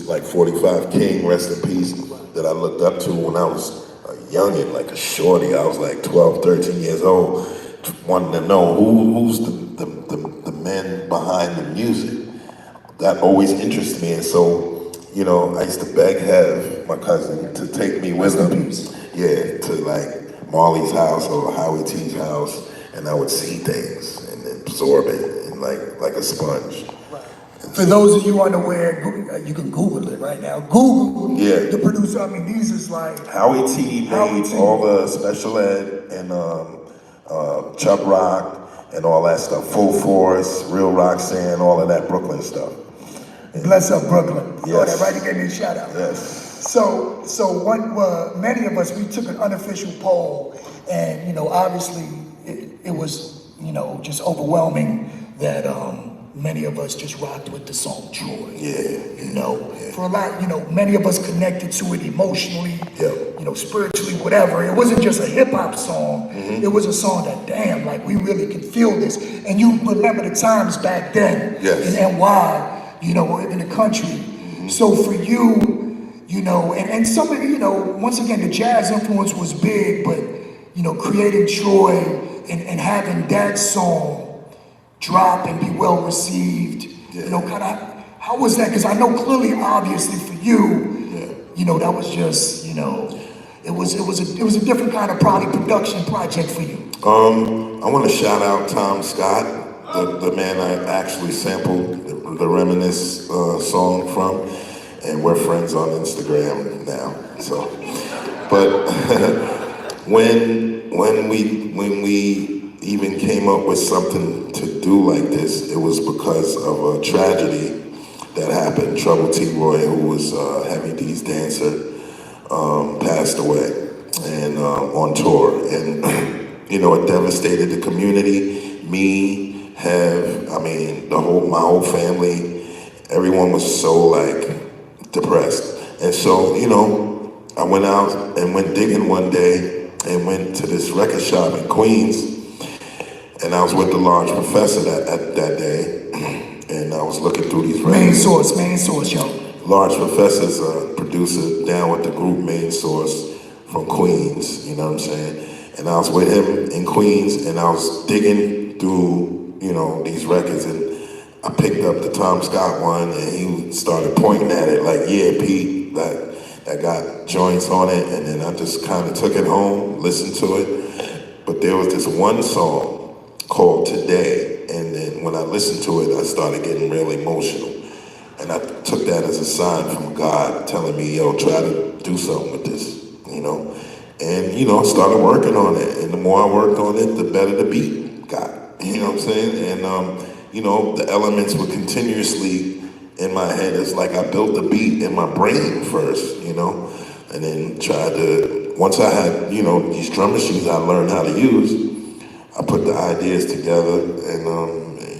produces like 45 King, rest in peace, that I looked up to when I was a youngin', like a shorty. I was like 12, 13 years old, wanting to know who's the men behind the music. That always interested me, and so, you know, I used to beg Hev, my cousin, to take me with him, yeah, to like Marley's house or Howie T's house, and I would see things and absorb it and like a sponge. For those of you unaware, you can Google it right now. Google the producer. I mean, these is like Howie T made all the special ed and Chubb Rock and all that stuff. Full Force, Real Roxanne, all of that Brooklyn stuff. Bless up Brooklyn. Yes. Oh, that right, he gave me a shout out. Yes. So many of us, we took an unofficial poll, and, you know, obviously it was, you know, just overwhelming that many of us just rocked with the song Joy. Yeah. You know, for a lot, you know, many of us connected to it emotionally, you know, spiritually, whatever. It wasn't just a hip hop song. It was a song that, damn, like we really could feel this. And you remember the times back then in NY, you know, or in the country. So for you, you know, and some of, you know, once again, the jazz influence was big, but, you know, creating Joy and having that song drop and be well received, you know, kind of, how was that? Because I know clearly, obviously for you, you know, that was just, you know, it was a different kind of probably production project for you. I want to shout out Tom Scott, the man I actually sampled the Reminisce song from, and we're friends on Instagram now. So, but when we even came up with something to do like this, it was because of a tragedy that happened. Trouble T. Roy, who was Heavy D's dancer, passed away and on tour, and you know, it devastated the community. Me, Hev, I mean, my whole family, everyone was so like depressed, and so, you know, I went out and went digging one day and went to this record shop in Queens. And I was with the Large Professor that day, and I was looking through these records. Main source, yo. Large Professor's a producer down with the group Main Source from Queens, you know what I'm saying? And I was with him in Queens, and I was digging through, you know, these records, and I picked up the Tom Scott one, and he started pointing at it like, yeah, Pete, that got joints on it, and then I just kind of took it home, listened to it. But there was this one song called Today, and then when I listened to it, I started getting real emotional. And I took that as a sign from God telling me, yo, try to do something with this, you know? And, you know, I started working on it, and the more I worked on it, the better the beat got, you know what I'm saying? And, you know, the elements were continuously in my head. It's like I built the beat in my brain first, you know? And then tried to, once I had, you know, these drum machines I learned how to use, I put the ideas together, and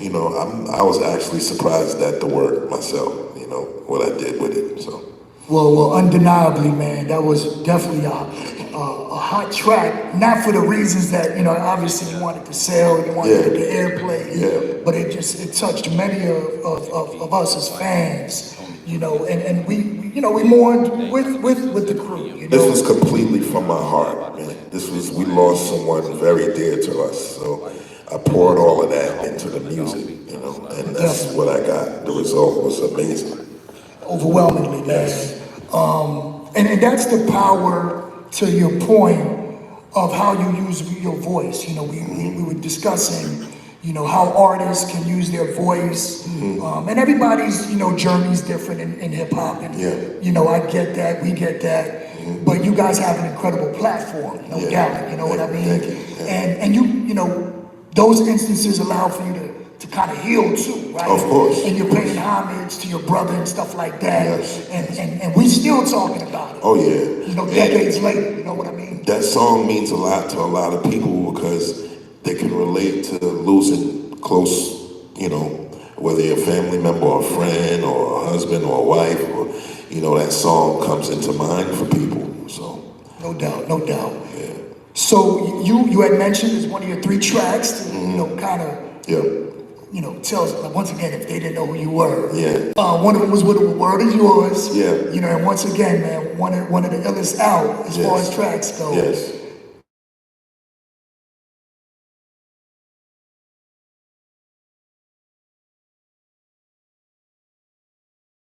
you know, I was actually surprised at the work myself. You know what I did with it. So. Well, undeniably, man, that was definitely a hot track. Not for the reasons that, you know, obviously you wanted to sell, you wanted the airplay, but it touched many of us as fans. You know, and we, you know, we mourned with the crew. You know? This was completely from my heart, man. We lost someone very dear to us, so I poured all of that into the music, you know, and that's what I got. The result was amazing. Overwhelmingly, man. Yes. And that's the power, to your point, of how you use your voice. You know, we were discussing, you know, how artists can use their voice, and everybody's, you know, journey's different in hip hop, and you know, I get that, we get that, but you guys have an incredible platform, no doubt, you know what I mean? And you know, those instances allow for you to kind of heal too, right? Of course. And you're paying homage to your brother and stuff like that, and we still talking about it. Oh yeah. You know, decades later, you know what I mean? That song means a lot to a lot of people because they can relate to losing close, you know, whether you're a family member or a friend or a husband or a wife, or, you know, that song comes into mind for people, so. No doubt. Yeah. So you had mentioned as one of your 3 tracks to, you know, kind of you know, tells, like, once again, if they didn't know who you were. Yeah. One of them was with The World Is Yours. Yeah. You know, and once again, man, one of the illest out as far Yes. as tracks go. Yes.